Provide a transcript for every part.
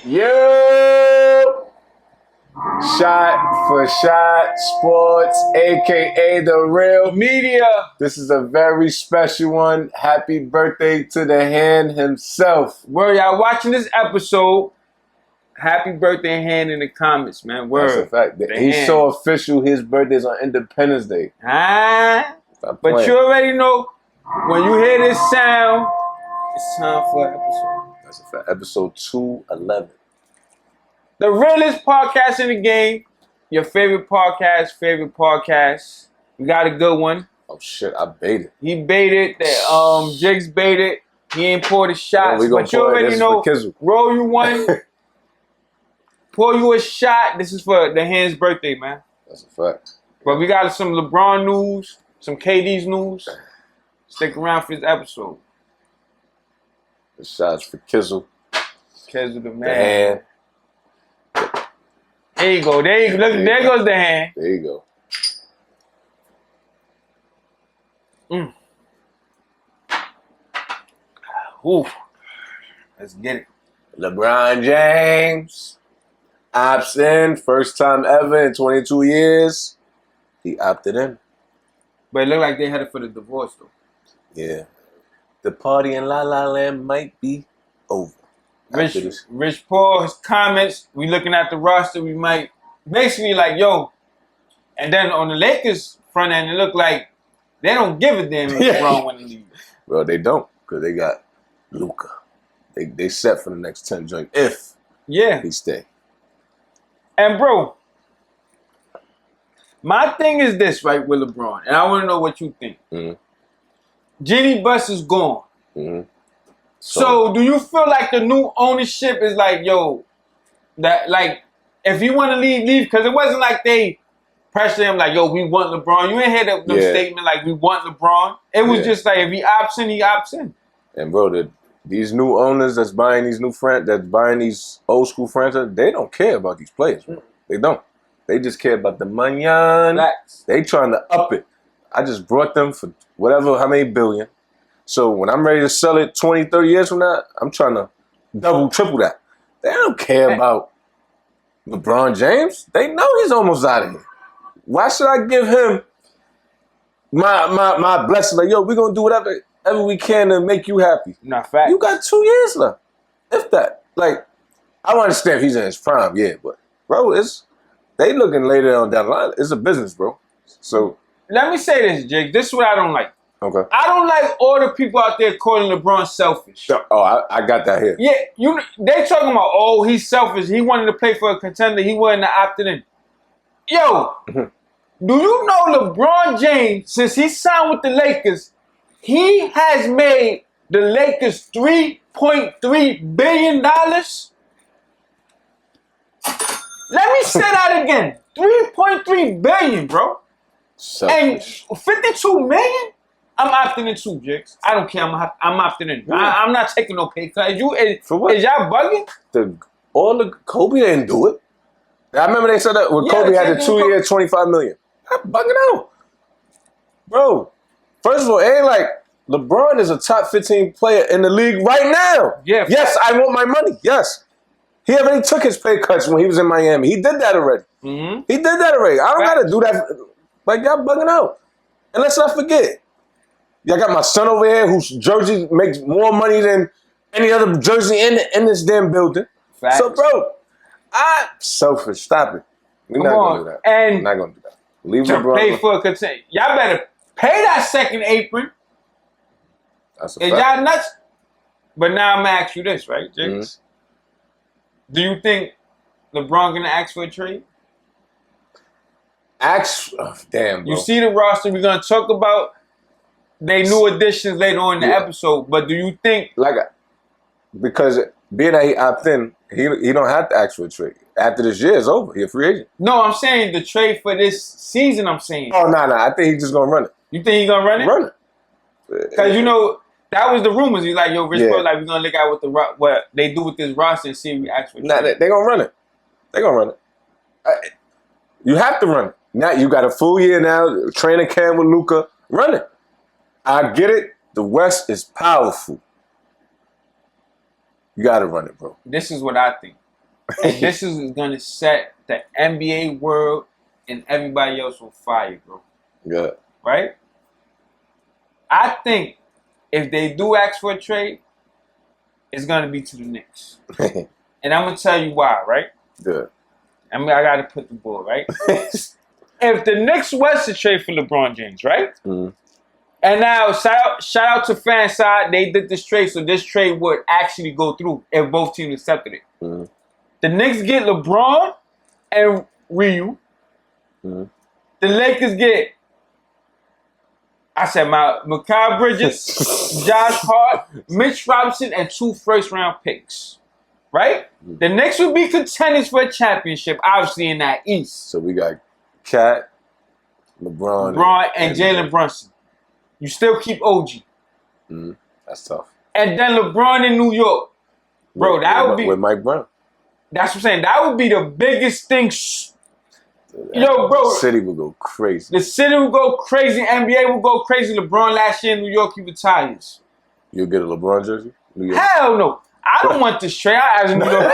Yo! Shot for Shot Sports, aka The Real Media. This is a very special one. Happy birthday to the hand himself. Word, y'all watching this episode. Happy birthday, hand in the comments, man. Word. That's a fact. He's so official. His birthday's on Independence Day. But you already know when you hear this sound, it's time for an episode. That's a fact. Episode 211. The realest podcast in the game. Your favorite podcast. We got a good one. Oh shit, I baited. He baited. Jigs baited. He ain't poured the shots. But you already know. Roll you one. Pour you a shot. This is for the hand's birthday, man. That's a fact. But we got some LeBron news, some KD's news. Stick around for this episode. The shots for Kizzle. Kizzle the man. There you go. There you go. Look, there goes the hand. There you go. Ooh. Let's get it. LeBron James opts in. First time ever in 22 years. He opted in. But it looked like they headed for the divorce, though. Yeah. The party in La La Land might be over. Rich Paul, his comments, we looking at the roster, we might basically like, yo. And then on the Lakers front end, it looked like they don't give a damn if LeBron win the league. Well, they don't, because they got Luka. They set for the next 10 joint if he stay. And bro, my thing is this, right, with LeBron, and I want to know what you think. Jeannie Buss is gone. So do you feel like the new ownership is like, yo, that like, if you want to leave, leave? Because it wasn't like they pressured him like, yo, we want LeBron. You ain't hear that statement like, we want LeBron. It was just like, if he opts in, he opts in. And bro, these new owners that's buying these that's buying these old school franchises, they don't care about these players, bro. They don't. They just care about the money. They trying to up it. I just brought them for whatever, how many billion. So when I'm ready to sell it 20, 30 years from now, I'm trying to double, triple that. They don't care about LeBron James. They know he's almost out of here. Why should I give him my blessing? Like, yo, we're going to do whatever we can to make you happy. Not fact. You got 2 years left. If that. Like, I don't understand if he's in his prime, but bro, they looking later on down the line. It's a business, bro. So let me say this, Jake. This is what I don't like. Okay. I don't like all the people out there calling LeBron selfish. Oh, I got that here. Yeah, they talking about, oh, he's selfish. He wanted to play for a contender. He wasn't opted in. Yo, do you know LeBron James, since he signed with the Lakers, he has made the Lakers $3.3 billion? Let me say that again. $3.3 billion, bro. Selfish. And $52 million? I'm opting in too, Jigs. I don't care. I'm opting in. I'm not taking no pay cut. For what? Is y'all bugging? Kobe didn't do it. I remember they said that when Kobe had the 2 year, $25 million. I'm bugging out. Bro, first of all, it ain't like LeBron is a top 15 player in the league right now. Yeah. Yes, I want my money. Yes. He already took his pay cuts when he was in Miami. He did that already. He did that already. I don't got to do that. Like, y'all bugging out. And let's not forget, y'all got my son over here whose jersey makes more money than any other jersey in this damn building. Facts. So, bro, I'm selfish. Stop it. We're not going to do that. And we're not going to do that. Leave to LeBron pay for a contender. Y'all better pay that second apron. That's a fact. Y'all nuts? But now I'm going to ask you this, right, James? Do you think LeBron going to ask for a trade? Damn, bro. You see the roster. We're going to talk about they new additions later on in the episode. But do you think... Because being that he opted in, he don't have to ask for a trade. After this year is over, he's a free agent. No, I'm saying the trade for this season, I'm saying. Oh, no. I think he's just going to run it. You think he's going to run it? Run it. Because, that was the rumors. He's like, yo, Rich Paul, like, we're going to look at what they do with this roster and see if we ask for a trade. Nah, they're going to run it. They're going to run it. You have to run it. Now, you got a full year now, training camp with Luka. Run it. I get it. The West is powerful. You got to run it, bro. This is what I think. And this is gonna set the NBA world and everybody else on fire, bro. Yeah. Right? I think if they do ask for a trade, it's gonna be to the Knicks. And I'm gonna tell you why, right? Good. I mean, I gotta put the ball, right? If the Knicks was to trade for LeBron James, right? Mm-hmm. And now, shout out to Fanside, they did this trade, so this trade would actually go through if both teams accepted it. Mm-hmm. The Knicks get LeBron and Ryu. Mm-hmm. The Lakers get, Mikal Bridges, Josh Hart, Mitch Robinson, and 2 first-round picks. Right? Mm-hmm. The Knicks would be contenders for a championship, obviously in that East. So we got Cat, LeBron and Jalen Brunson. You still keep OG. Mm-hmm. That's tough. And then LeBron in New York. Bro, that would be... With Mike Brown. That's what I'm saying. That would be the biggest thing. Yo, bro. The city would go crazy. The city would go crazy. NBA would go crazy. LeBron last year in New York, he retires. You'll get a LeBron jersey? Hell no. I don't want this trade. As a New York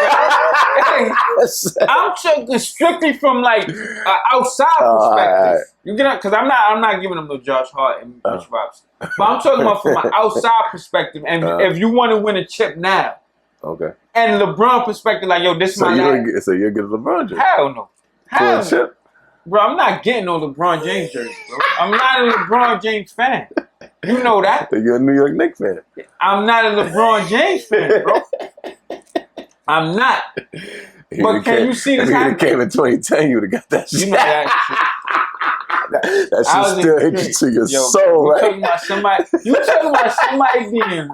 I'm talking strictly from like an outside perspective. You get it? Because I'm not giving them no Josh Hart and Mitch Robinson. But I'm talking about from an outside perspective. And if you want to win a chip now, okay. And LeBron perspective, like, yo, this is my life. So you'll get a LeBron jersey? Hell no. Hell no. Chip? Bro, I'm not getting no LeBron James jersey, bro. I'm not a LeBron James fan. You know that. So you're a New York Knicks fan. I'm not a LeBron James fan, bro. I'm not. But can you see this happen? If you came in 2010, you would have got that shit. You know that shit. That shit still hit you to your soul, right? You talking about somebody being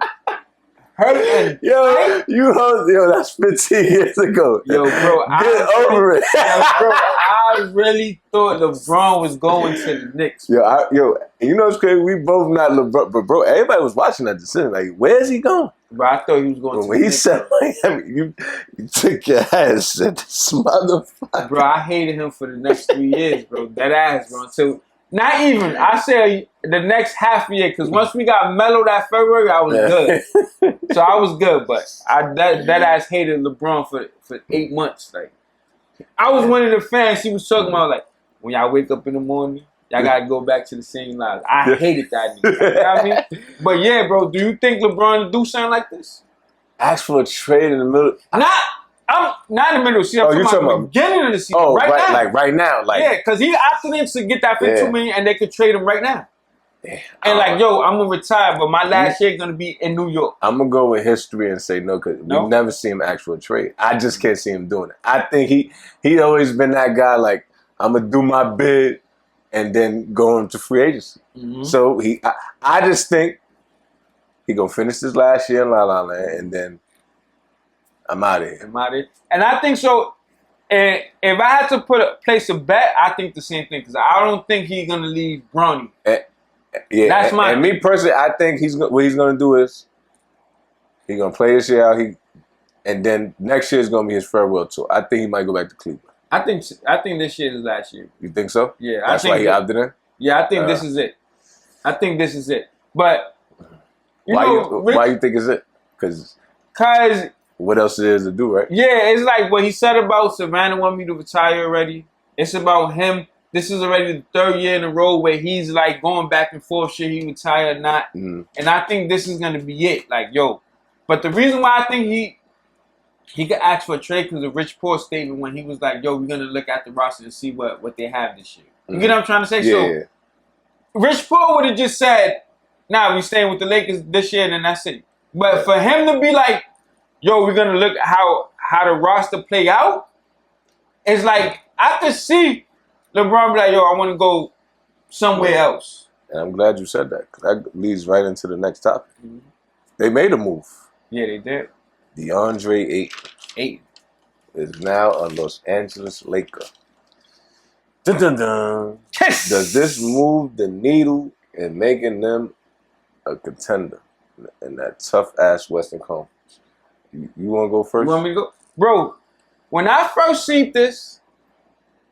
hurt. Yo, that's 15 years ago. Yo, bro, get over it. Yo, bro, I really thought LeBron was going to the Knicks. Yo, you know what's crazy? We both not LeBron, but bro, everybody was watching that decision. Like, where's he going? Bro, I thought he was going to when he said Miami, you took your ass at this motherfucker. Bro, I hated him for the next 3 years, bro. That ass, bro. So, not even. I say the next half year, because once we got mellow that February, I was good. So I was good, but that ass hated LeBron for 8 months. Like, I was one of the fans he was talking about, like, when y'all wake up in the morning, y'all gotta go back to the same lives. I hated that nigga. You know what I mean? But yeah, bro, do you think LeBron would do something like this? Ask for a trade in the middle. I'm not in the middle of the season. I'm talking about the beginning of the season. Oh, right now. Like right now. Like, yeah, because he opted in to get that $52 million and they could trade him right now. Yeah. And like, yo, I'm going to retire, but my last year going to be in New York. I'm going to go with history and say no, because we've never seen him ask for a trade. I just can't see him doing it. I think he always been that guy, like, I'm going to do my bid and then go into free agency. Mm-hmm. So I just think he going to finish this last year in La La Land and then I'm out of here. And I think so. And if I had to place a bet, I think the same thing, because I don't think he's going to leave Bronny. Yeah, that's my. And me personally, I think what he's gonna do is he's gonna play this year out. And then next year is gonna be his farewell tour. I think he might go back to Cleveland. I think this year is last year. You think so? Yeah, that's why he opted in. Yeah, I think this is it. But why you think it's it? Because what else there is to do, right? Yeah, it's like what he said about Savannah want me to retire already. It's about him. This is already the 3rd year in a row where he's like going back and forth, should he retire or not. Mm. And I think this is going to be it. Like, yo. But the reason why I think he could ask for a trade, because of Rich Paul's statement when he was like, yo, we're going to look at the roster and see what they have this year. You get what I'm trying to say? Yeah. So Rich Paul would have just said, nah, we staying with the Lakers this year and then that's it. But for him to be like, yo, we're going to look at how the roster play out, it's like, I could see LeBron be like, yo, I want to go somewhere else. And I'm glad you said that, because that leads right into the next topic. Mm-hmm. They made a move. Yeah, they did. DeAndre Ayton is now a Los Angeles Laker. Dun, dun, dun. Yes! Does this move the needle in making them a contender in that tough-ass Western Conference? You want to go first? You want me to go? Bro, when I first seen this,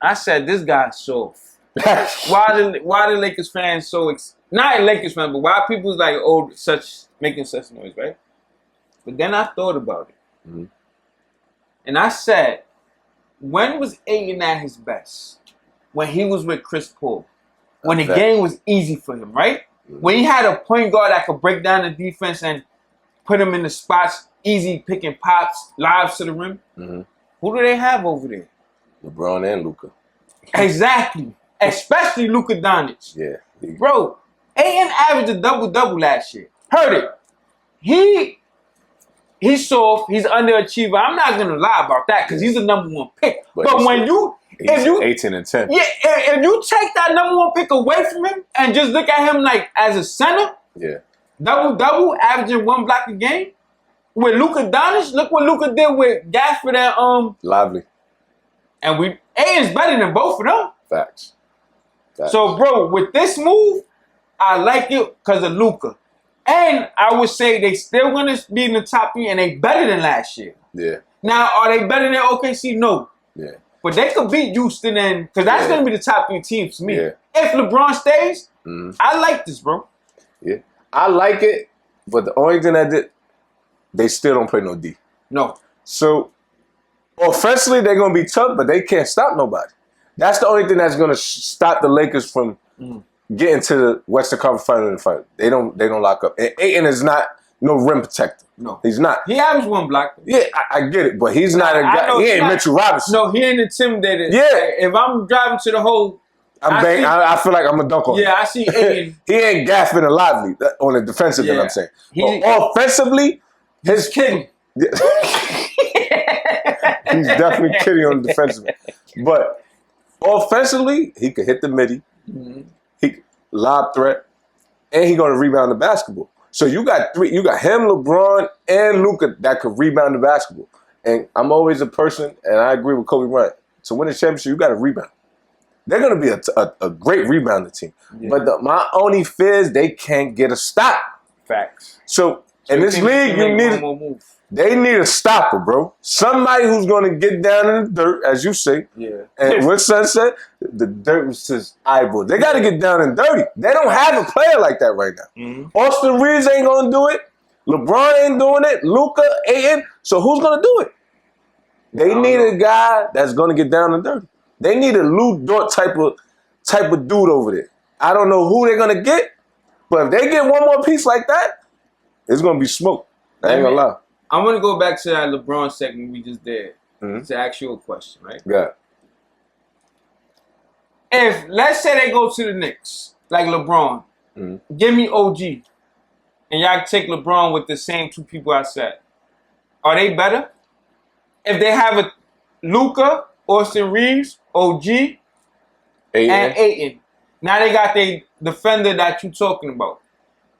I said, this guy's soft. Why the Lakers fans so... not Lakers fans, but why people's like, making such noise, right? But then I thought about it. Mm-hmm. And I said, when was Ayton at his best? When he was with Chris Paul. When the game was easy for him, right? Mm-hmm. When he had a point guard that could break down the defense and put him in the spots, easy picking pops, lives to the rim. Mm-hmm. Who do they have over there? LeBron and Luka. Exactly. Especially Luka Doncic. Yeah. Bro, Ayton averaged a double-double last year. Heard it. He's soft. He's underachiever. I'm not going to lie about that because he's the #1 pick. But when you... He's 18 and 10. Yeah, if you take that #1 pick away from him and just look at him like as a center, yeah, double, averaging 1 block a game, with Luka Doncic, look what Luka did with Gafford and Lively. And Ayton's better than both of them. Facts. So, bro, with this move, I like it because of Luka. And I would say they still going to be in the top 3 and they better than last year. Yeah. Now, are they better than OKC? No. Yeah. But they could beat Houston and because that's going to be the top 3 teams to me. Yeah. If LeBron stays, I like this, bro. Yeah. I like it, but the only thing they still don't play no D. No. So, offensively, they're going to be tough, but they can't stop nobody. That's the only thing that's going to stop the Lakers from getting to the Western Conference Final in the fight. They don't lock up. And Ayton is not no rim protector. No. He's not. He averaged 1 block. Yeah, I get it, but he's not a guy. He ain't Mitchell Robinson. No, he ain't intimidated. Yeah. If I'm driving to the hole, I feel like I'm a dunk on him. Yeah, I see Ayton. He ain't Gafford and Lively on the defensive end, I'm saying. Offensively, he's kidding. He's definitely kidding on the defensive end. But offensively, he could hit the midi. Mm-hmm. He lob threat, and he gonna rebound the basketball. So you got 3. You got him, LeBron, and Luka that could rebound the basketball. And I'm always a person, and I agree with Kobe Bryant. To win a championship, you got to rebound. They're gonna be a great rebounder team. Yeah. But my only fear is they can't get a stop. Facts. So in this league, they need a stopper, bro. Somebody who's going to get down in the dirt, as you say. Yeah. And what Son said, the dirt was just eyeball. They got to get down and dirty. They don't have a player like that right now. Mm-hmm. Austin Reeves ain't going to do it. LeBron ain't doing it. Luka, Ayton. So who's going to do it? They need a guy that's going to get down and dirty. They need a Lou Dort type of dude over there. I don't know who they're going to get, but if they get one more piece like that, it's going to be smoke. I ain't going to lie. I'm going to go back to that LeBron segment we just did to ask you a question, right? Yeah. If, let's say they go to the Knicks, like LeBron, give me OG, and y'all take LeBron with the same 2 people I said, are they better? If they have a Luka, Austin Reeves, OG, and Ayton. Now they got the defender that you're talking about.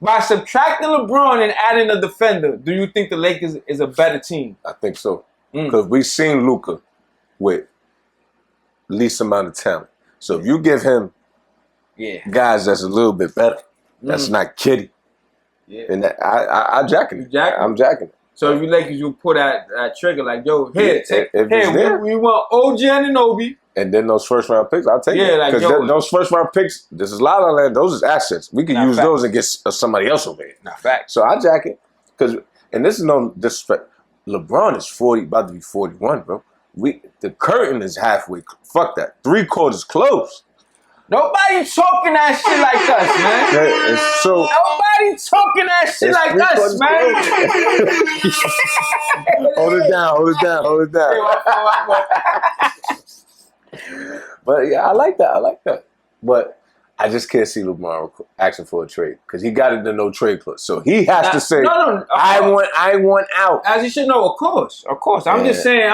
By subtracting LeBron and adding a defender, do you think the Lakers is a better team? I think so. Because we've seen Luka with least amount of talent. So if you give him guys that's a little bit better, that's not kiddie. Yeah. And I'm jacking it. I'm jacking it. So if you Lakers, you pull that trigger like, yo, we want OG Anunoby. And then those first round picks, I'll take it. Because those first round picks, this is La La Land, those is assets. We can use those and get somebody else over here. Not fact. So I jack it. And this is no disrespect. LeBron is about to be 41, bro. The curtain is halfway. Fuck that. 3/4 closed. Nobody talking that shit like us, man. Nobody talking that shit like us, man. Hold it down. But yeah, I like that. But I just can't see LeBron asking for a trade because he got it in no trade clause. So he has to say, I want out. As he should know, of course. I'm just saying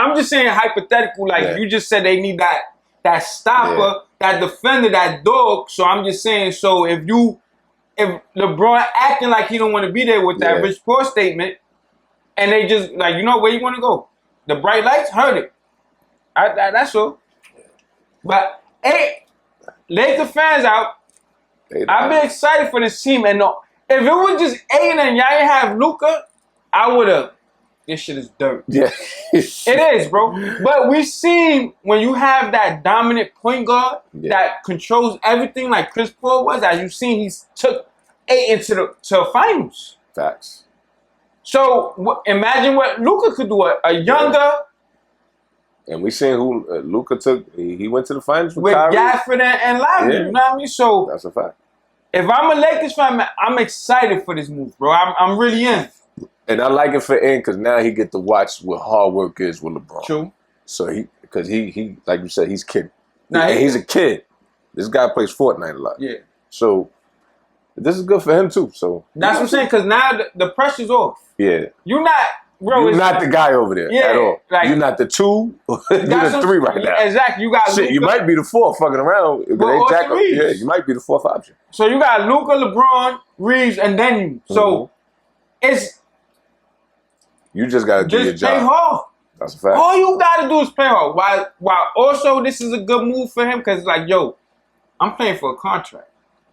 hypothetical. Like you just said, they need that stopper, that defender, that dog. So I'm just saying. So if LeBron acting like he don't want to be there with that Rich Paul statement, and they just like, you know where you want to go, the bright lights, heard it. That's all. But hey, Laker fans out. I've been excited for this team, and if it was just Ayton and y'all didn't have Luka, I would have. This shit is dirt. Yeah, it is, bro. But we've seen when you have that dominant point guard that controls everything, like Chris Paul was. As you've seen, he took Ayton to finals. Facts. So imagine what Luka could do. A younger, And we seen who Luka took. He went to the finals with Kyrie. Gafford and Lowry. Yeah. You know what I mean? So that's a fact. If I'm a Lakers fan, I'm excited for this move, bro. I'm really in. And I like it for N because now he get to watch what hard work is with LeBron. True. So because he like you said, he's kid. Nah, he's a kid. This guy plays Fortnite a lot. Yeah. So this is good for him too. So that's what I'm saying. Because now the pressure's off. Yeah. You're not, bro. You're not the guy over there at all. Like, you're not the 2. You're the 3 right now. Exactly. You got Shit. Luka. You might be the 4 fucking around. Yeah. You might be the 4th option. So you got Luka, LeBron, Reeves, and then you. So it's. You just gotta do your job. Just play hard. That's a fact. All you gotta do is play hard. While also this is a good move for him because it's like, yo, I'm playing for a contract.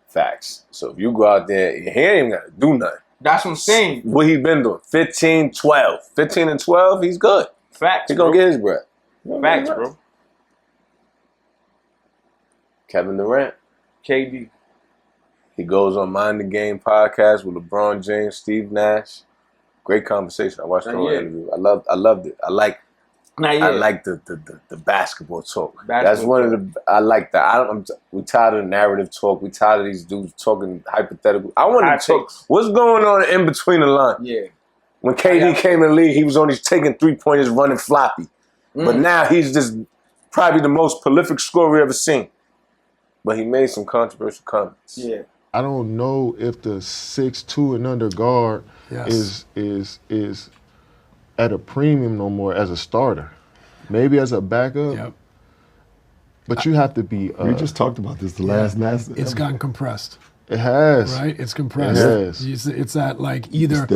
Facts. So if you go out there, he ain't even gotta do nothing. That's what I'm saying. What he been doing? 15, 12. 15 and 12, he's good. Facts. He gonna get his breath. Facts, bro. Kevin Durant. KD. He goes on Mind the Game podcast with LeBron James, Steve Nash. Great conversation. I watched the whole interview. I loved it. I like the basketball talk. That's one of the. I like that. We tired of the narrative talk. We tired of these dudes talking hypothetical. I want to talk. What's going on in between the line? Yeah. When KD came in the league, he was only taking 3-pointers, running floppy. But now he's just probably the most prolific scorer we ever seen. But he made some controversial comments. Yeah. I don't know if the 6'2" and under guard is at a premium no more as a starter. Maybe as a backup. Yep. But you have to be. We just talked about this last. It's gotten compressed. It has. Right? It's compressed. It has. It's at like either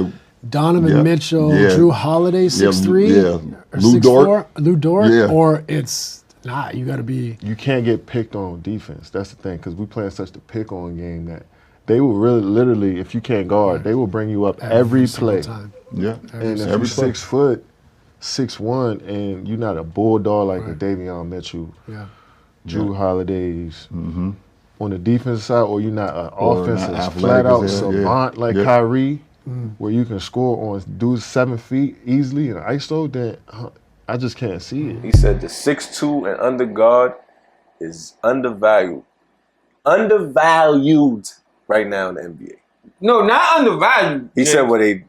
Donovan Mitchell, Drew Holiday, 6'3", or Lou 6'4", Lou Dort, or it's not. You got to be. You can't get picked on defense. That's the thing, because we playing such the pick on game that they will really, literally, if you can't guard, they will bring you up every play. Time. Yeah, and if you're 6 foot, 6'1", and you're not a bulldog like the Davion Mitchell, Drew Holidays. On the defensive side, or you're not an offensive flat-out savant like Kyrie, where you can score on dudes 7 feet easily in ISO, then I just can't see it. He said the 6'2" and under guard is undervalued. Undervalued right now in the NBA. No, not undervalued. He said what they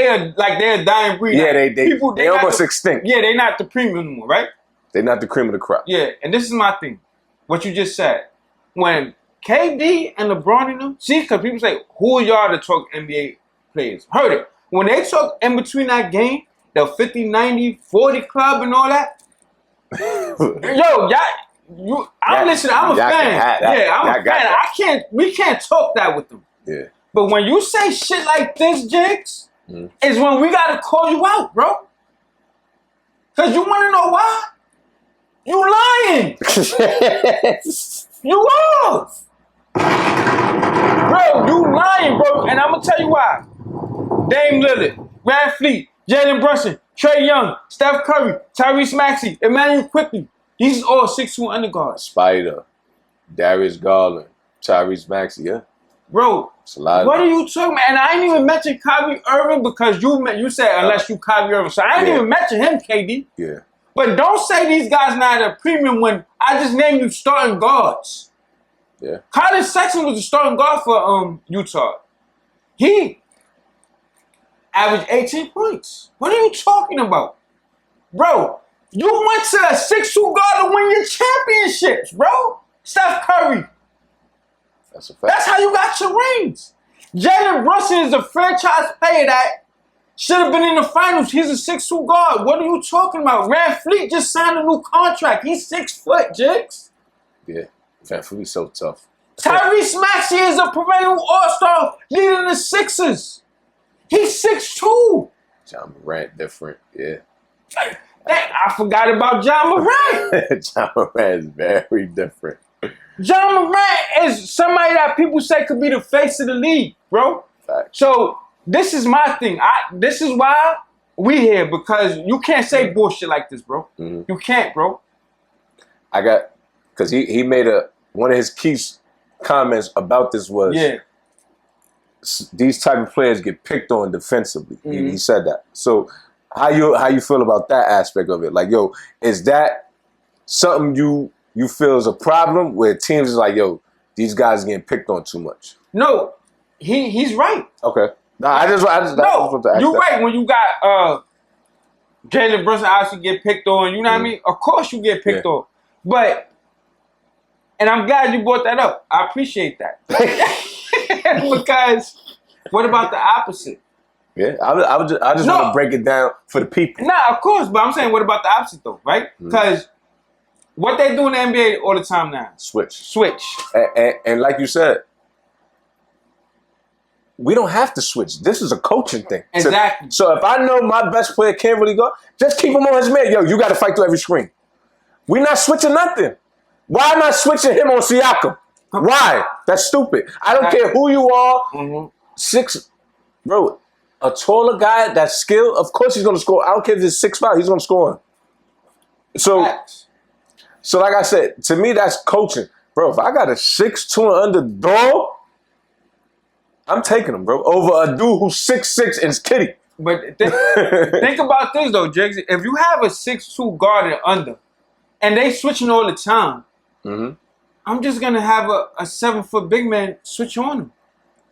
are like they're a dying breed. Yeah, like, they almost extinct. Yeah, they're not the premium anymore, right? They're not the cream of the crop. Yeah, and this is my thing. What you just said. When KD and LeBron and them, see, because people say, who are y'all to talk NBA players? Heard it. When they talk in between that game, the 50, 90, 40 club and all that, yo, I'm listening. I'm a fan. I'm a fan. We can't talk that with them. Yeah. But when you say shit like this, Jigs, is when we gotta call you out, bro. Cause you wanna know why? You lying. You are. Bro, you lying, bro. And I'm gonna tell you why. Dame Lillard, Van Fleet, Jalen Brunson, Trae Young, Steph Curry, Tyrese Maxey, Emmanuel Quickly. These are all 6'2" underguards. Spider, Darius Garland, Tyrese Maxey, Bro, what are you talking about? And I ain't even mention Kyrie Irving because you said unless you Kyrie Irving. So I ain't even mention him, KD. Yeah. But don't say these guys not at a premium when I just named you starting guards. Yeah. Colin Sexton was the starting guard for Utah. He averaged 18 points. What are you talking about? Bro, you went to a 6'2" guard to win your championships, bro. Steph Curry. That's a fact. That's how you got your rings. Jalen Brunson is a franchise player that should have been in the finals. He's a 6'2" guard. What are you talking about? Van Fleet just signed a new contract. He's 6 foot, Jigs. Yeah. Van Fleet's so tough. Tyrese Maxey is a perennial all-star leading the Sixers. He's 6'2". John Morant different. Yeah. I forgot about John Morant. John Morant is very different. John Morant is somebody that people say could be the face of the league, bro. Fact. So this is my thing. This is why we here, because you can't say bullshit like this, bro. You can't, bro. Because he made one of his key comments about this was these type of players get picked on defensively. He said that. So How you feel about that aspect of it? Like, yo, is that something you feel is a problem where teams is like, yo, these guys are getting picked on too much? No, he's right. Okay. No, I just no, you're right. When you got Jalen Brunson obviously get picked on, you know what I mean? Of course you get picked on. But, and I'm glad you brought that up. I appreciate that. Because what about the opposite? Yeah, I just want to break it down for the people. Nah, of course, but I'm saying what about the opposite though, right? Because what they do in the NBA all the time now. Switch. And like you said, we don't have to switch. This is a coaching thing. Exactly. So if I know my best player can't really go, just keep him on his man. Yo, you got to fight through every screen. We're not switching nothing. Why am I switching him on Siakam? Why? That's stupid. I don't care who you are. 6, bro. A taller guy that's skilled, of course he's going to score. I don't care if it's 6'5", he's going to score. So like I said, to me that's coaching. Bro, if I got a 6'2" underdog, I'm taking him, bro, over a dude who's 6'6" and is kitty. But think about this, though, Jigs. If you have a 6'2" guard and under, and they switching all the time, I'm just going to have a 7-foot big man switch on him.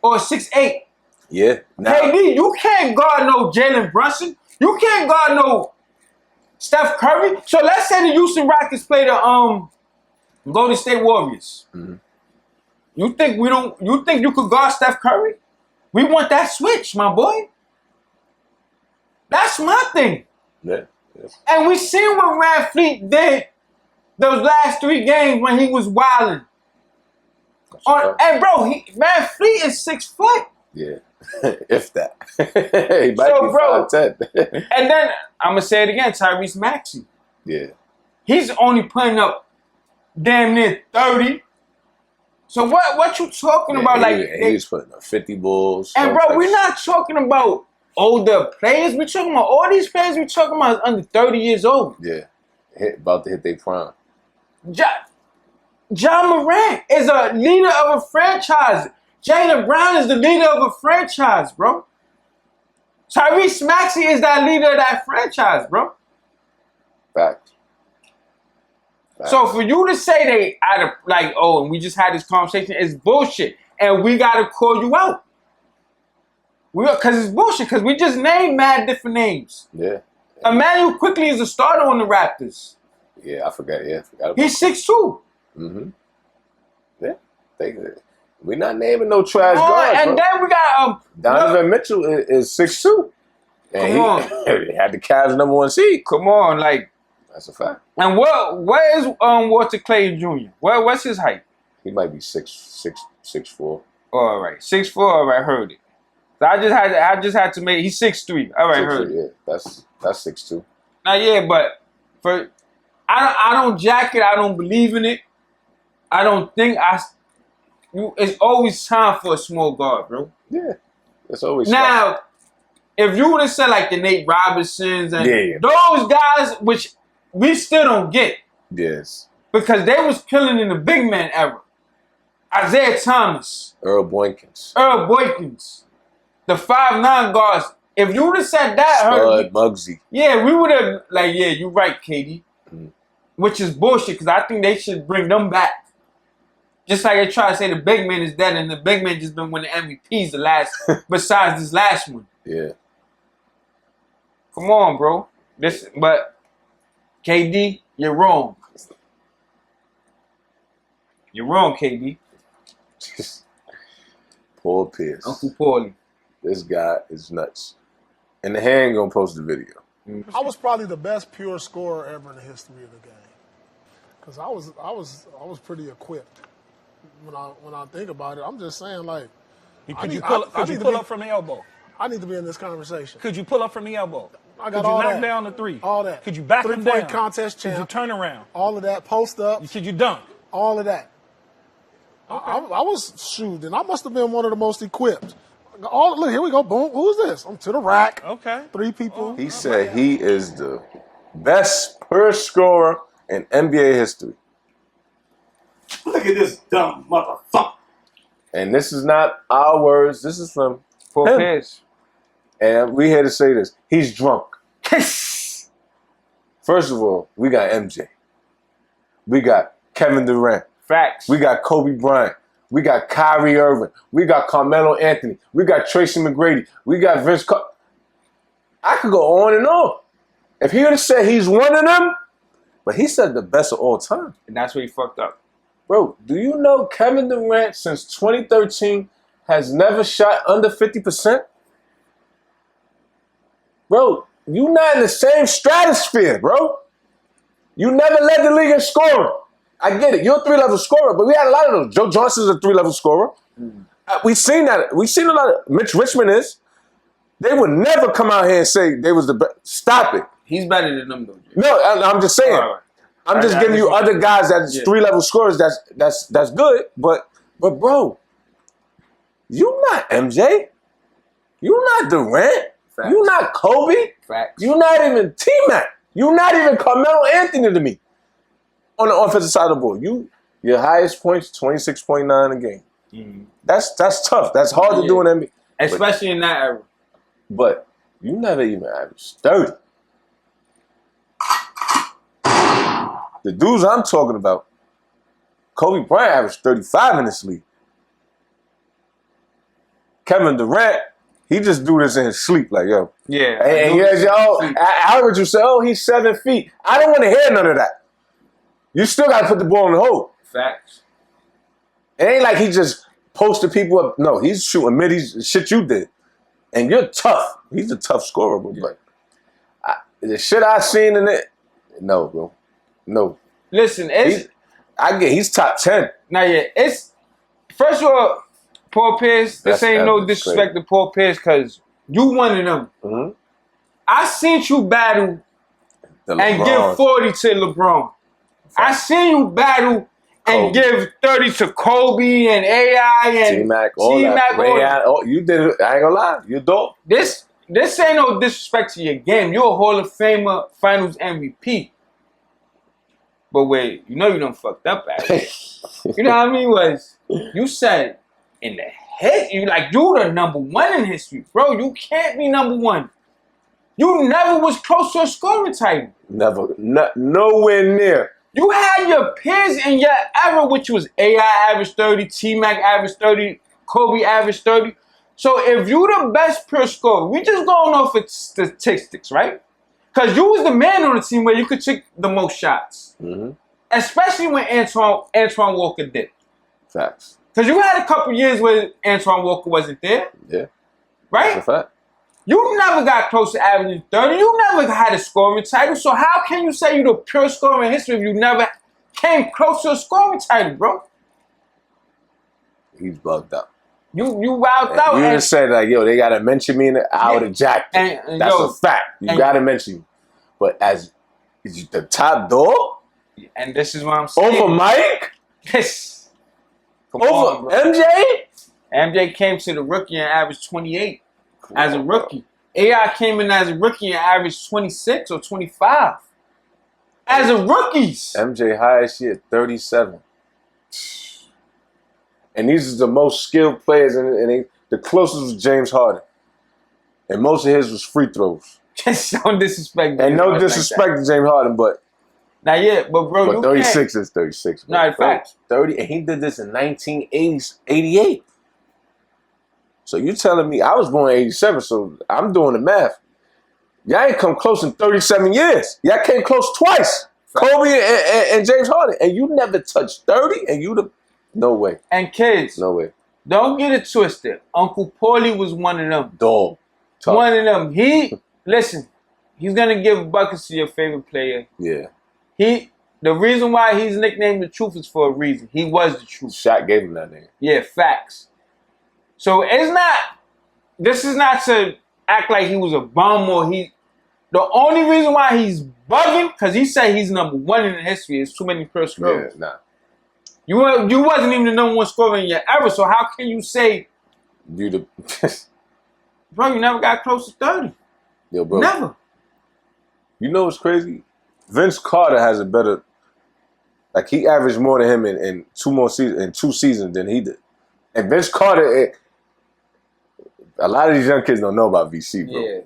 Or a 6'8". Yeah. KD, you can't guard no Jalen Brunson. You can't guard no Steph Curry. So let's say the Houston Rockets play the Golden State Warriors. You think you could guard Steph Curry? We want that switch, my boy. That's my thing. Yeah. And we seen what Van Fleet did those last 3 games when he was wilding. And bro, Van Fleet is 6 foot. Yeah. If that. He might be 5'10". And then I'm gonna say it again, Tyrese Maxey. Yeah. He's only putting up damn near 30. So what you talking about? He's putting up 50 balls. And bro, we're not talking about older players. We're talking about all these players we're talking about is under 30 years old. Yeah. About to hit their prime. John Morant is a leader of a franchise. Jaylen Brown is the leader of a franchise, bro. Tyrese Maxey is that leader of that franchise, bro. Fact. So for you to say they out of and we just had this conversation, it's bullshit. And we gotta call you out. Because it's bullshit, because we just named mad different names. Yeah. Emmanuel Quickly is a starter on the Raptors. Yeah, I forgot. Yeah, he's 6'2". Yeah. We're not naming no trash guards, and bro. then we got Donovan Mitchell is 6'2". And he had the Cavs #1 seed. Come on, that's a fact. And where is Walter Clayton Jr.? What's his height? He might be 6'4". All right, 6'4". All right, heard it. So I just had to make. He's 6'3". All right, heard it. Yeah, that's 6'2". Now, yeah, but I don't jack it. I don't believe in it. I don't think it's always time for a small guard, bro. Yeah, it's always now. If you would have said like the Nate Robinsons and those guys, which we still don't get. Yes. Because they was killing in the big man era. Isaiah Thomas. Earl Boykins. The 5'9" guards. If you would have said that, Spud, Muggsy. Yeah, we would have, you're right, Katie. Which is bullshit, because I think they should bring them back. Just like they try to say the big man is dead, and the big man just been winning MVPs besides this last one. Yeah. Come on, bro. But KD, you're wrong. You're wrong, KD. Paul Pierce. Uncle Paulie. This guy is nuts. And the hand gonna post the video. I was probably the best pure scorer ever in the history of the game. Because I was pretty equipped. When I think about it, I'm just saying Could you pull up from the elbow? I need to be in this conversation. Could you pull up from the elbow? I got Could you all knock that. down the 3? All that. Could you back him down? 3-point contest champ. Could you turn around? All of that. Post up. Could you dunk? All of that. Okay. I was shooting. I must have been one of the most equipped. Look, here we go. Boom. Who's this? I'm to the rack. Okay. 3 people. He said he is the best per scorer in NBA history. Look at this dumb motherfucker. And this is not our words. This is from Paul Pierce. And we here to say this. He's drunk. First of all, we got MJ. We got Kevin Durant. Facts. We got Kobe Bryant. We got Kyrie Irving. We got Carmelo Anthony. We got Tracy McGrady. We got Vince Carter. I could go on and on. If he would have said he's one of them, but he said the best of all time. And that's where he fucked up. Bro, do you know Kevin Durant since 2013 has never shot under 50%? Bro, you not in the same stratosphere, bro. You never led the league in scoring. I get it. You're a 3-level scorer, but we had a lot of those. Joe Johnson's a 3-level scorer. We've seen that. We've seen a lot of Mitch Richmond is. They would never come out here and say they was the best. Stop it. He's better than them, though. Jay. No, I'm just saying. Right. I'm just giving you other guys that's 3-level scorers. That's good. But bro, you not MJ. You not Durant. Facts. You not Kobe. Facts. You not even T-Mac. You not even Carmelo Anthony to me. On the offensive side of the ball, your highest points 26.9 a game. Mm-hmm. That's tough. That's hard to do in NBA, especially in that era. But you never even averaged 30. The dudes I'm talking about, Kobe Bryant averaged 35 in this league. Kevin Durant, he just do this in his sleep, like yo. Yeah. And I heard you say, oh, he's 7 feet. I don't want to hear none of that. You still got to put the ball in the hole. Facts. It ain't like he just posted people up. No, he's shooting middies, shit you did. And you're tough. He's a tough scorer, bro. But the shit I seen in it, no, bro. No. Listen, he's top 10. Now, it's first of all, Paul Pierce. This ain't no disrespect to Paul Pierce because you one of them. Mm-hmm. I seen you battle and give 40 to LeBron. I seen you battle and give 30 to Kobe and AI and T-Mac, all that. Oh, you did it. I ain't gonna lie. You're dope. This ain't no disrespect to your game. You're a Hall of Famer, Finals MVP. But wait, you done fucked up at it. You know what I mean? You said in the head, you the number one in history. Bro, you can't be number one. You never was close to a scoring title. Never. Nowhere near. You had your peers in your era, which was AI average 30, T-Mac average 30, Kobe average 30. So if you the best pure scorer, we just going off of statistics, right? Because you was the man on the team where you could take the most shots. Mm-hmm. Especially when Antoine Walker did. Facts. Because you had a couple years where Antoine Walker wasn't there. Yeah. Right? That's a fact. You never got close to averaging 30. You never had a scoring title. So how can you say you're the pure scorer in history if you never came close to a scoring title, bro? He's bugged up. You wowed out. You just said they gotta mention me in the out of jack. That's a fact. You gotta mention me. But as the top dog, and this is what I'm saying. Over Mike? Yes. Over MJ? MJ came to the rookie and averaged 28 as a rookie. AI came in as a rookie and averaged 26 or 25 as a rookies. MJ highest year 37. And these are the most skilled players, and the closest was James Harden. And most of his was free throws. Don't disrespect. And no disrespect to James Harden, but not yet. But bro, you 36 is 36. Bro. No, in fact, 30, and he did this in 1988. So you telling me I was born in 87, so I'm doing the math. Y'all ain't come close in 37 years. Y'all came close twice. Fact. Kobe and James Harden, and you never touched 30, and you the no way. And kids, no way. Don't get it twisted. Uncle Paulie was one of them. Dog. Tough. One of them. Listen, he's gonna give buckets to your favorite player. Yeah. The reason why he's nicknamed the truth is for a reason. He was the truth. Shaq gave him that name. Yeah, facts. So this is not to act like he was a bum or the only reason why he's bugging, because he said he's number one in the history, is too many pure scorers. Yeah, nah. You wasn't even the number one scorer in your era, so how can you say bro, you never got close to 30? Yo, bro. Never. You know what's crazy? Vince Carter has a better, he averaged more than him in 2 seasons than he did. And Vince Carter, A lot of these young kids don't know about VC, bro. Yeah.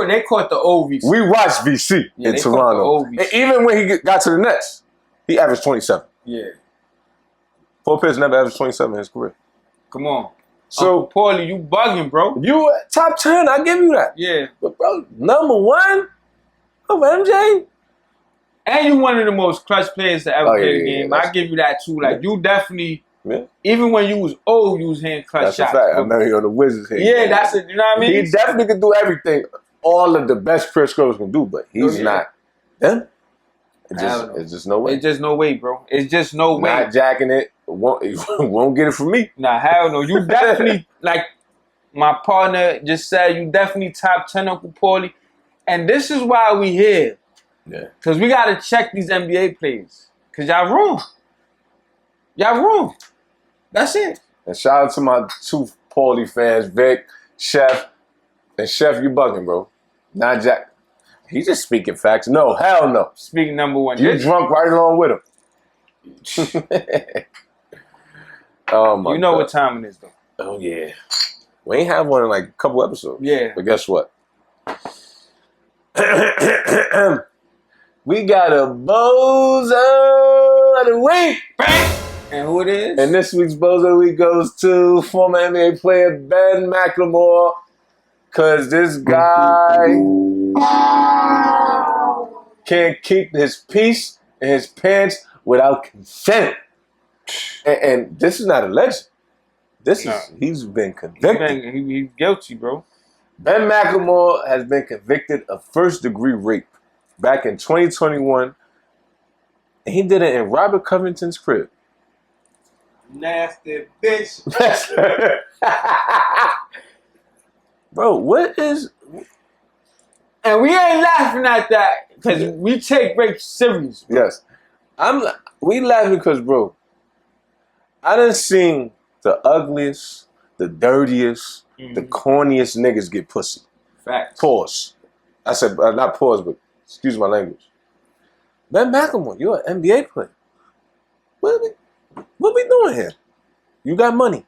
They caught the old VC. We watched VC in Toronto. And even when he got to the Nets, he averaged 27. Yeah. Paul Pierce never averaged 27 in his career. Come on. So, Paulie, you bugging, bro. You top 10, I give you that. Yeah. But, bro, number 1 over MJ? And you one of the most clutch players to ever play the game. I give you that, too. Like, you definitely... Yeah. Even when you was old, you was hitting clutch shots. That's a fact. I remember you on the Wizards here. Yeah, that's it. You know what I mean? He definitely could do everything all of the best career scorers can do, but he's not them. It's just no way. It's just no way, bro. It's just no way. Not jacking it. Won't get it from me. Nah, hell no. You definitely, like my partner just said, you definitely top 10, Uncle Paulie. And this is why we here. Yeah. Because we got to check these NBA players. Because y'all wrong. Y'all wrong. That's it. And shout out to my 2 Paulie fans, Vic, Chef. And Chef, you bugging, bro. Not Jack. He's just speaking facts. No, hell no. Speaking number 1. You drunk right along with him. Oh my! You know God. what time it is, though. Oh yeah. We ain't have one in like a couple episodes. Yeah. But guess what? We got a Bozo of the week. Bang! And who it is? And this week's Bozo of the week goes to former NBA player Ben McLemore. Cause this guy can't keep his peace in his pants without consent. And this is not a legend. He's been convicted. He's guilty, bro. Ben McLemore has been convicted of first-degree rape back in 2021. And he did it in Robert Covington's crib. Nasty bitch. Bro, what is... And we ain't laughing at that because we take rape serious. Bro. Yes. We laughing because, bro, I done seen the ugliest, the dirtiest, the corniest niggas get pussy. Facts. Pause. I said, not pause, but excuse my language. Ben McLemore, you're an NBA player. What we doing here? You got money.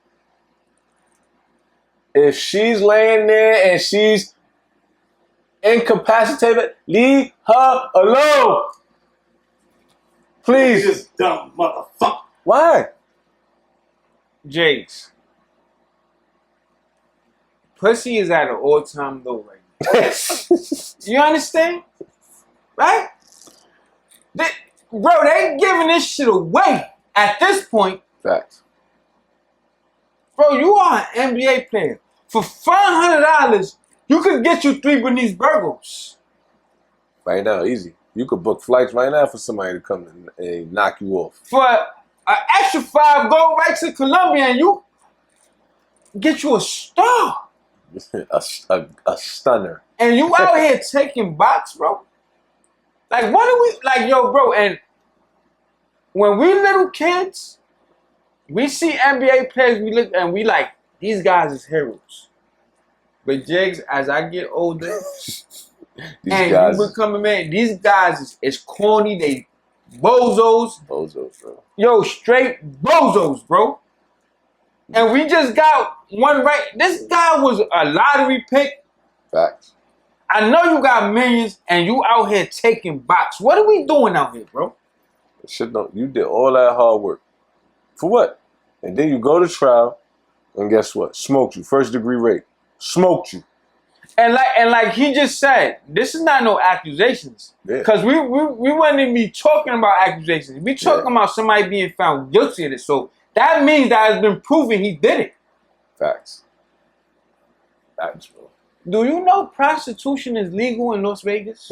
If she's laying there and she's incapacitated, leave her alone. Please. You just dumb motherfucker. Why? Jakes. Pussy is at an all-time low right now. You understand? Right? They giving this shit away at this point. Facts. Bro, you are an NBA player. For $500, you could get you 3 Bernice Burgos. Right now, easy. You could book flights right now for somebody to come and knock you off. For an extra 5, go right to Colombia and you get you a star. a stunner. And you out here taking box, bro. Like, what are we... Like, yo, bro, and when we little kids, we see NBA players, we look and we like, these guys is heroes. But Jigs, as I get older, and you become a man, these guys is corny, they bozos. Bozos, bro. Yo, straight bozos, bro. And we just got one right. This guy was a lottery pick. Facts. I know you got millions and you out here taking box. What are we doing out here, bro? Shit, you did all that hard work. For what? And then you go to trial, and guess what? Smoked you. First-degree rape. Smoked you. And like he just said, this is not no accusations. Because we wouldn't even be talking about accusations. We talking about somebody being found guilty of it. So that means that it's been proven he did it. Facts. Facts, bro. Do you know prostitution is legal in Las Vegas?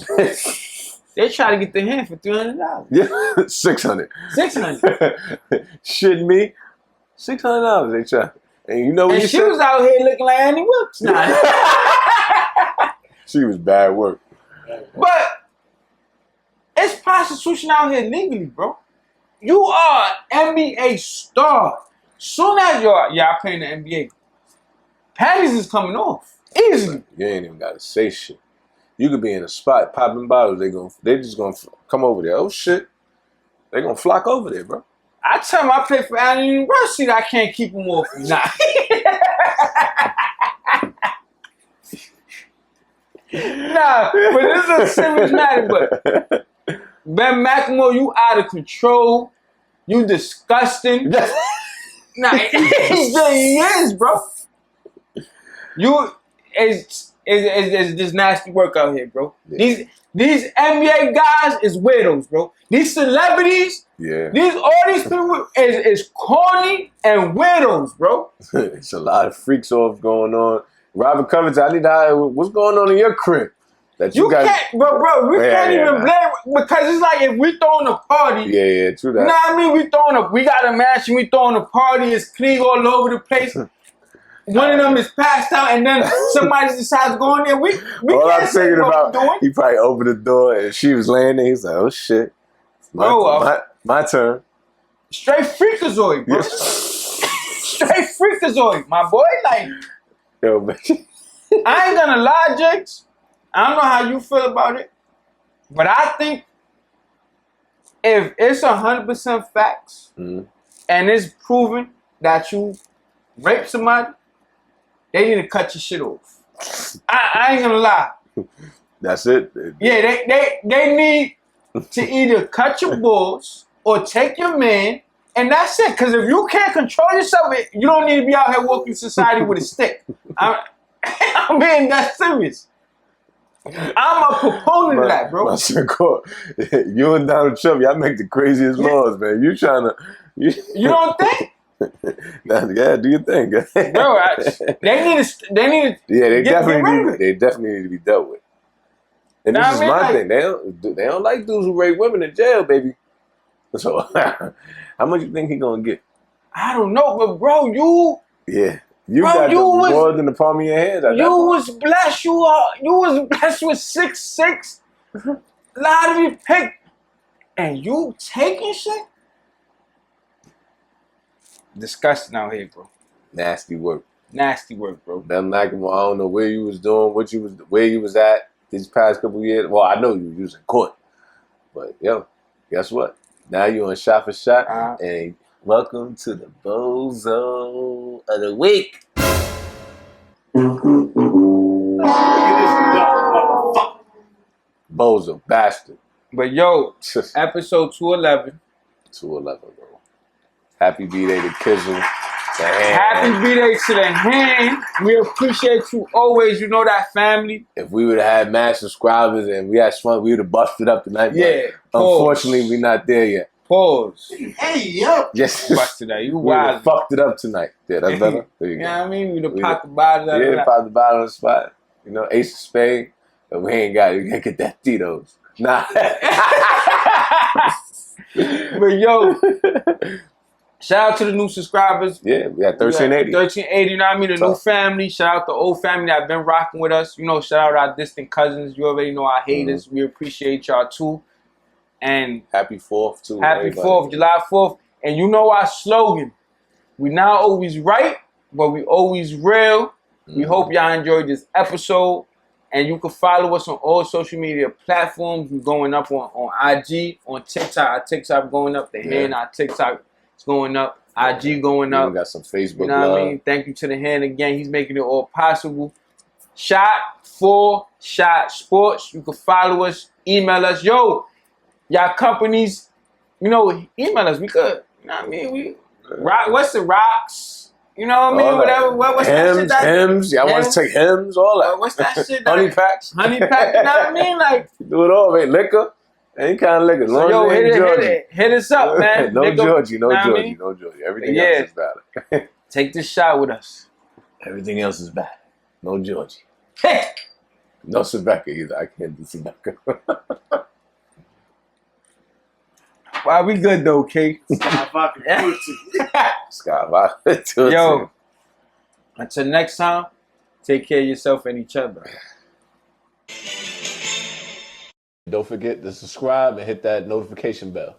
They try to get the hand for $300. Yeah, $600. $600. Shitting me? $600 they try. And you know what she was out here looking like Annie Wilkes. Nah. She was bad work. But it's prostitution out here legally, bro. You are an NBA star. Soon as y'all playing the NBA, panties is coming off. Easily. You ain't even gotta say shit. You could be in a spot popping bottles. They just gonna come over there. Oh shit, they gonna flock over there, bro. I tell them I play for Allen University. I can't keep them off me. Nah. Nah, but this is a serious matter. But Ben McLemore, you out of control. You disgusting. Nah, he is, bro. It's just nasty work out here, bro. Yeah. These NBA guys is weirdos, bro. These celebrities, all these people is corny and weirdos, bro. It's a lot of freaks off going on. Robert Covington, I need to hire. What's going on in your crib? That you can't, bro. We can't even blame because it's like if we throwing a party. Yeah, true that. You know what I mean? We got a match and we throwing a party. It's clean all over the place. One of them is passed out, and then somebody decides to go in there. We all can't I'm say thinking what about, we're doing. he probably opened the door and she was laying there. He's like, "Oh shit, my turn." Straight freakazoid, bro. Straight freakazoid, my boy. Like, yo, man. I ain't gonna lie, Jakes. I don't know how you feel about it, but I think if it's 100% facts and it's proven that you raped somebody, they need to cut your shit off. I ain't gonna lie. That's it. Yeah, they need to either cut your balls or take your man, and that's it. Because if you can't control yourself, you don't need to be out here walking society with a stick. I'm being that serious. I'm a proponent of that, bro. My son called, you and Donald Trump, y'all make the craziest laws, man. You trying to... You don't think? Yeah, do you think? Bro, they need to. Yeah, they definitely need to be dealt with. And this is my thing. They don't like dudes who rape women in jail, baby. So, how much you think he gonna get? I don't know, but bro, you got more than the palm of your hand. You was blessed. You was blessed with 6'6". A lot of you picked, and you taking shit. Disgusting out here, bro. Nasty work, bro. Ben McLemore, I don't know where you was doing, where you was at these past couple years. Well, I know you was in court, but yo, guess what? Now you on Shot for Shot, and welcome to the Bozo of the Week. Bozo, bastard. But yo, episode 211. 211, bro. Happy B-Day to Kizzle. Happy B-Day to the hand. We appreciate you always. You know that family. If we would have had mad subscribers and we had fun, we would have busted up tonight. Yeah. Unfortunately, we're not there yet. Pause. Hey, yo. Yes. Busted up. You wild. Fucked it up tonight. Yeah, that's better. There you go. You know what I mean? We'd have popped the bottom of it. Yeah, popped the bottom of the spot. You know, Ace of Spade. But we ain't got it. We can't get that Tito's. Nah. But yo. Shout out to the new subscribers. Yeah, we got 1380. 1380, you know what I mean? The new family. Shout out the old family that been rocking with us. You know, shout out our distant cousins. You already know our haters. We appreciate y'all too. And happy 4th too. Happy 4th, July 4th. And you know our slogan. We not always right, but we always real. We hope y'all enjoyed this episode. And you can follow us on all social media platforms. We're going up on IG, on TikTok. Our TikTok going up. The hand, our TikTok is going up. IG going up. We got some Facebook. You know what I mean? Thank you to the hand again. He's making it all possible. Shot for Shot Sports. You can follow us, email us. Yo, y'all companies, you know, email us. We could, you know what I mean? What's the rocks? You know what I mean? All whatever. What's that shit? Hymns. Y'all want to take hymns? All that. What's that shit? Honey packs. Honey pack. You know what I mean? Like do it all, man. Liquor. Any kind of liquor. So yo, hit us up, man. No Georgie. No Georgie. Everything else is better. Take this shot with us. Everything else is bad. No Georgie. No Sebeka either. I can't do Sebeka. Wow, we good though, Kate. Yo, until next time, take care of yourself and each other. Don't forget to subscribe and hit that notification bell.